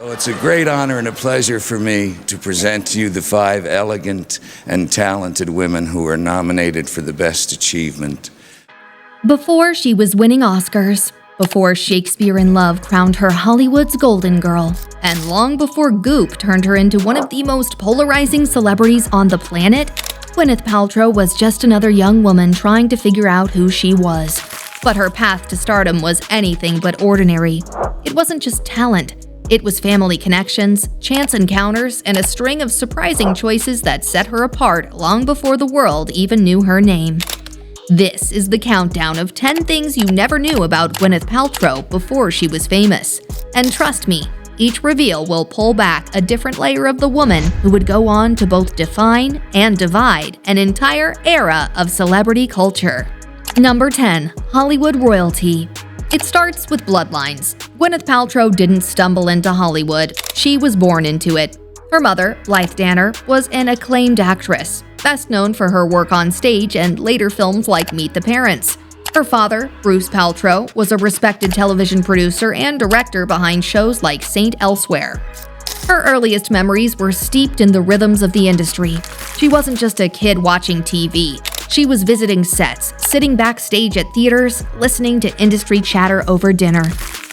Oh, it's a great honor and a pleasure for me to present to you the 5 elegant and talented women who are nominated for the Best Achievement. Before she was winning Oscars, before Shakespeare in Love crowned her Hollywood's Golden Girl, and long before Goop turned her into one of the most polarizing celebrities on the planet, Gwyneth Paltrow was just another young woman trying to figure out who she was. But her path to stardom was anything but ordinary. It wasn't just talent. It was family connections, chance encounters, and a string of surprising choices that set her apart long before the world even knew her name. This is the countdown of 10 things you never knew about Gwyneth Paltrow before she was famous. And trust me, each reveal will pull back a different layer of the woman who would go on to both define and divide an entire era of celebrity culture. Number 10. Hollywood royalty. It starts with bloodlines. Gwyneth Paltrow didn't stumble into Hollywood. She was born into it. Her mother, Blythe Danner, was an acclaimed actress, best known for her work on stage and later films like Meet the Parents. Her father, Bruce Paltrow, was a respected television producer and director behind shows like Saint Elsewhere. Her earliest memories were steeped in the rhythms of the industry. She wasn't just a kid watching TV. She was visiting sets, sitting backstage at theaters, listening to industry chatter over dinner.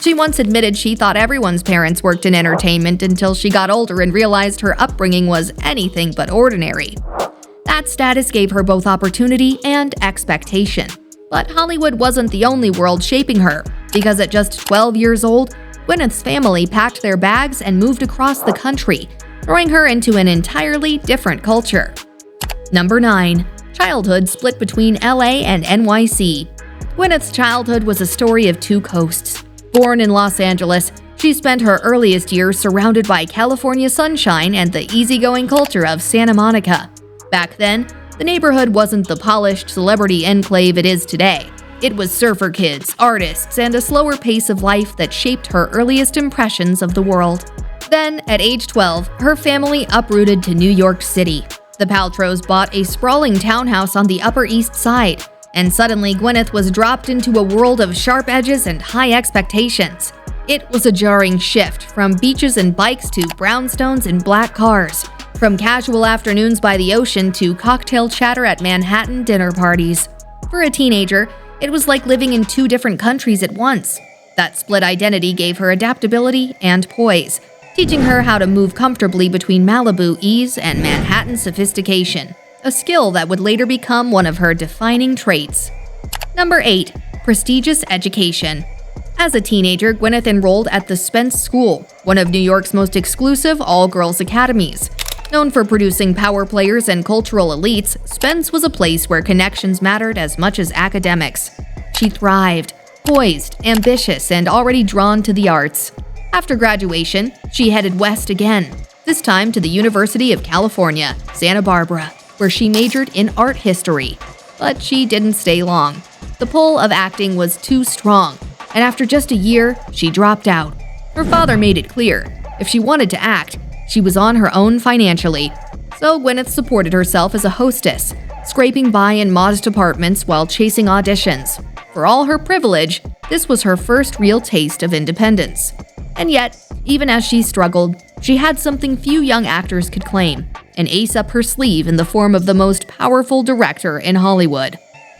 She once admitted she thought everyone's parents worked in entertainment until she got older and realized her upbringing was anything but ordinary. That status gave her both opportunity and expectation. But Hollywood wasn't the only world shaping her, because at just 12 years old, Gwyneth's family packed their bags and moved across the country, throwing her into an entirely different culture. Number 9. Childhood split between LA and NYC. Gwyneth's childhood was a story of two coasts. Born in Los Angeles, she spent her earliest years surrounded by California sunshine and the easygoing culture of Santa Monica. Back then, the neighborhood wasn't the polished celebrity enclave it is today. It was surfer kids, artists, and a slower pace of life that shaped her earliest impressions of the world. Then, at age 12, her family uprooted to New York City. The Paltrows bought a sprawling townhouse on the Upper East Side, and suddenly Gwyneth was dropped into a world of sharp edges and high expectations. It was a jarring shift from beaches and bikes to brownstones and black cars, from casual afternoons by the ocean to cocktail chatter at Manhattan dinner parties. For a teenager, it was like living in two different countries at once. That split identity gave her adaptability and poise, teaching her how to move comfortably between Malibu ease and Manhattan sophistication, a skill that would later become one of her defining traits. Number 8. Prestigious education. As a teenager, Gwyneth enrolled at the Spence School, one of New York's most exclusive all-girls academies. Known for producing power players and cultural elites, Spence was a place where connections mattered as much as academics. She thrived, poised, ambitious, and already drawn to the arts. After graduation, she headed west again, this time to the University of California, Santa Barbara, where she majored in art history. But she didn't stay long. The pull of acting was too strong, and after just a year, she dropped out. Her father made it clear, if she wanted to act, she was on her own financially. So Gwyneth supported herself as a hostess, scraping by in modest apartments while chasing auditions. For all her privilege, this was her first real taste of independence. And yet, even as she struggled, she had something few young actors could claim, an ace up her sleeve in the form of the most powerful director in Hollywood.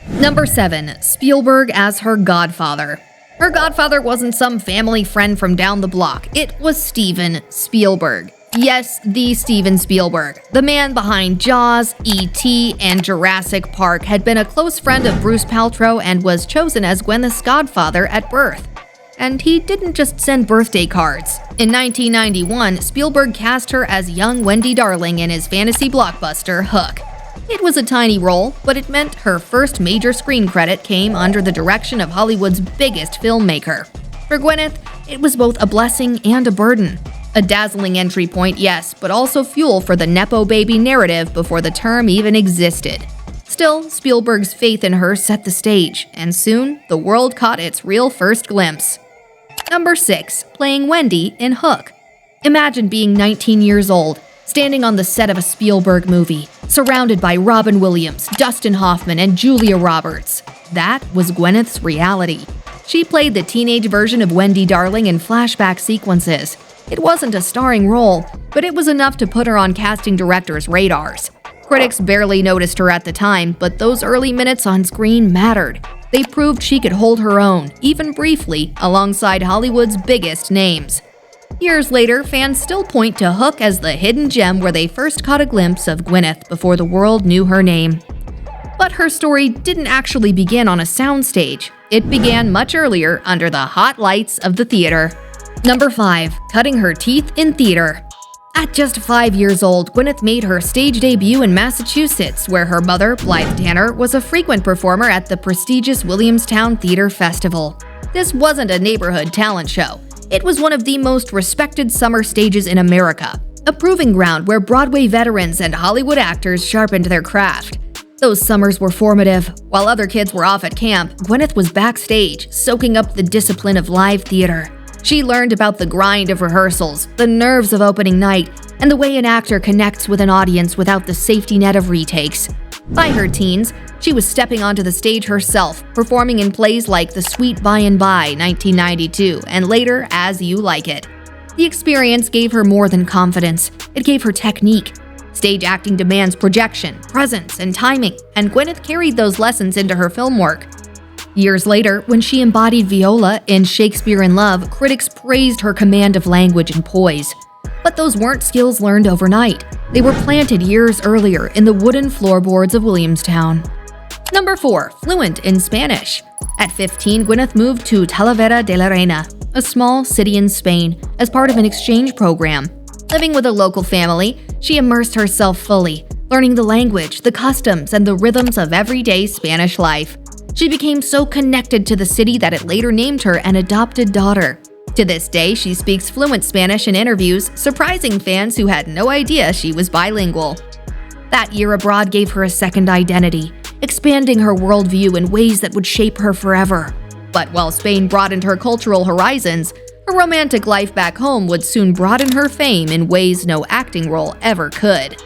Number 7. Spielberg as her godfather. Her godfather wasn't some family friend from down the block. It was Steven Spielberg. Yes, the Steven Spielberg, the man behind Jaws, E.T., and Jurassic Park, had been a close friend of Bruce Paltrow and was chosen as Gwyneth's godfather at birth. And he didn't just send birthday cards. In 1991, Spielberg cast her as young Wendy Darling in his fantasy blockbuster, Hook. It was a tiny role, but it meant her first major screen credit came under the direction of Hollywood's biggest filmmaker. For Gwyneth, it was both a blessing and a burden. A dazzling entry point, yes, but also fuel for the Nepo baby narrative before the term even existed. Still, Spielberg's faith in her set the stage, and soon, the world caught its real first glimpse. Number 6. Playing Wendy in Hook. Imagine being 19 years old, standing on the set of a Spielberg movie, surrounded by Robin Williams, Dustin Hoffman, and Julia Roberts. That was Gwyneth's reality. She played the teenage version of Wendy Darling in flashback sequences. It wasn't a starring role, but it was enough to put her on casting directors' radars. Critics barely noticed her at the time, but those early minutes on screen mattered. They proved she could hold her own, even briefly, alongside Hollywood's biggest names. Years later, fans still point to Hook as the hidden gem where they first caught a glimpse of Gwyneth before the world knew her name. But her story didn't actually begin on a soundstage. It began much earlier under the hot lights of the theater. Number 5. Cutting her teeth in theater. At just 5 years old, Gwyneth made her stage debut in Massachusetts, where her mother, Blythe Danner, was a frequent performer at the prestigious Williamstown Theater Festival. This wasn't a neighborhood talent show. It was one of the most respected summer stages in America, a proving ground where Broadway veterans and Hollywood actors sharpened their craft. Those summers were formative. While other kids were off at camp, Gwyneth was backstage, soaking up the discipline of live theater. She learned about the grind of rehearsals, the nerves of opening night, and the way an actor connects with an audience without the safety net of retakes. By her teens, she was stepping onto the stage herself, performing in plays like The Sweet By and By, 1992, and later As You Like It. The experience gave her more than confidence. It gave her technique. Stage acting demands projection, presence, and timing, and Gwyneth carried those lessons into her film work. Years later, when she embodied Viola in Shakespeare in Love, critics praised her command of language and poise. But those weren't skills learned overnight. They were planted years earlier in the wooden floorboards of Williamstown. Number 4. Fluent in Spanish. At 15, Gwyneth moved to Talavera de la Reina, a small city in Spain, as part of an exchange program. Living with a local family, she immersed herself fully, learning the language, the customs, and the rhythms of everyday Spanish life. She became so connected to the city that it later named her an adopted daughter. To this day, she speaks fluent Spanish in interviews, surprising fans who had no idea she was bilingual. That year abroad gave her a second identity, expanding her worldview in ways that would shape her forever. But while Spain broadened her cultural horizons, her romantic life back home would soon broaden her fame in ways no acting role ever could.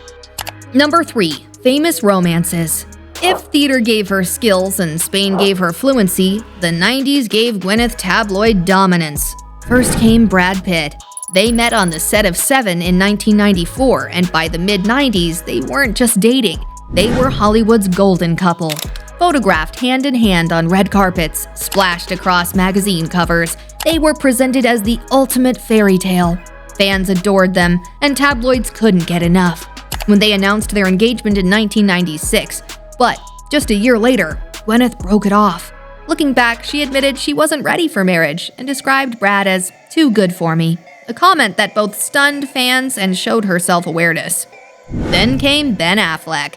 Number 3. Famous romances. If theater gave her skills and Spain gave her fluency, the 90s gave Gwyneth tabloid dominance. First came Brad Pitt. They met on the set of Seven in 1994, and by the mid-90s, they weren't just dating. They were Hollywood's golden couple. Photographed hand in hand on red carpets, splashed across magazine covers, they were presented as the ultimate fairy tale. Fans adored them, and tabloids couldn't get enough. When they announced their engagement in 1996, but just a year later, Gwyneth broke it off. Looking back, she admitted she wasn't ready for marriage and described Brad as too good for me, a comment that both stunned fans and showed her self-awareness. Then came Ben Affleck.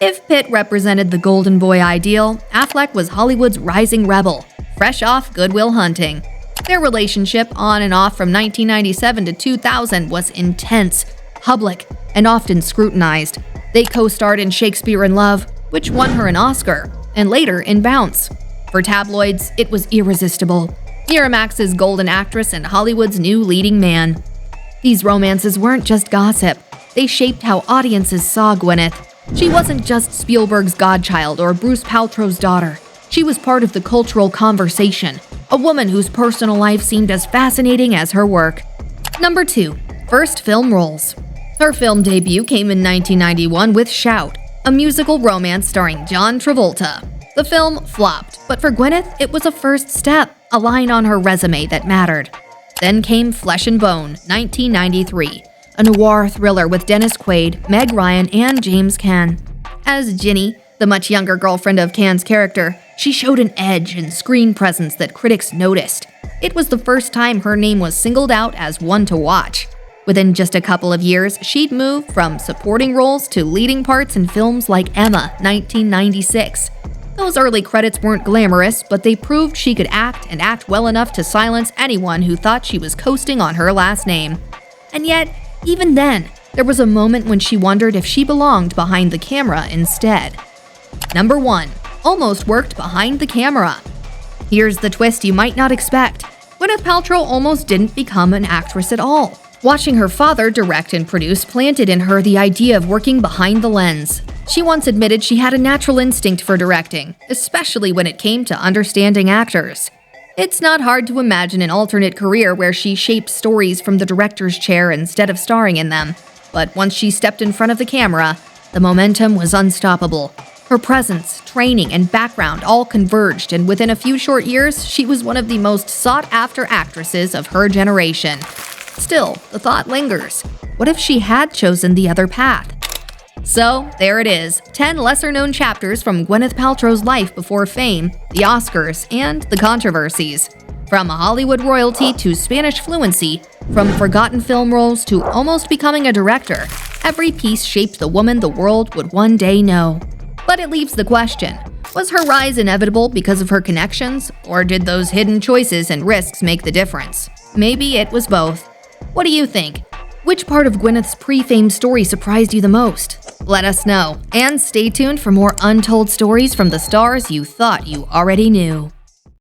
If Pitt represented the golden boy ideal, Affleck was Hollywood's rising rebel, fresh off Good Will Hunting. Their relationship, on and off from 1997 to 2000, was intense, public, and often scrutinized. They co-starred in Shakespeare in Love, which won her an Oscar, and later in Bounce. For tabloids, it was irresistible. Miramax's golden actress and Hollywood's new leading man. These romances weren't just gossip. They shaped how audiences saw Gwyneth. She wasn't just Spielberg's godchild or Bruce Paltrow's daughter. She was part of the cultural conversation, a woman whose personal life seemed as fascinating as her work. Number 2. First film roles. Her film debut came in 1991 with Shout, a musical romance starring John Travolta. The film flopped, but for Gwyneth, it was a first step, a line on her resume that mattered. Then came Flesh and Bone, 1993, a noir thriller with Dennis Quaid, Meg Ryan, and James Caan. As Ginny, the much younger girlfriend of Caan's character, she showed an edge and screen presence that critics noticed. It was the first time her name was singled out as one to watch. Within just a couple of years, she'd moved from supporting roles to leading parts in films like Emma, 1996. Those early credits weren't glamorous, but they proved she could act and act well enough to silence anyone who thought she was coasting on her last name. And yet, even then, there was a moment when she wondered if she belonged behind the camera instead. Number 1. Almost worked behind the camera. Here's the twist you might not expect. Gwyneth Paltrow almost didn't become an actress at all. Watching her father direct and produce planted in her the idea of working behind the lens. She once admitted she had a natural instinct for directing, especially when it came to understanding actors. It's not hard to imagine an alternate career where she shaped stories from the director's chair instead of starring in them. But once she stepped in front of the camera, the momentum was unstoppable. Her presence, training, and background all converged, and within a few short years, she was one of the most sought-after actresses of her generation. Still, the thought lingers. What if she had chosen the other path? So, there it is, 10 lesser-known chapters from Gwyneth Paltrow's life before fame, the Oscars, and the controversies. From Hollywood royalty to Spanish fluency, from forgotten film roles to almost becoming a director, every piece shaped the woman the world would one day know. But it leaves the question, was her rise inevitable because of her connections, or did those hidden choices and risks make the difference? Maybe it was both. What do you think? Which part of Gwyneth's pre-fame story surprised you the most? Let us know, and stay tuned for more untold stories from the stars you thought you already knew.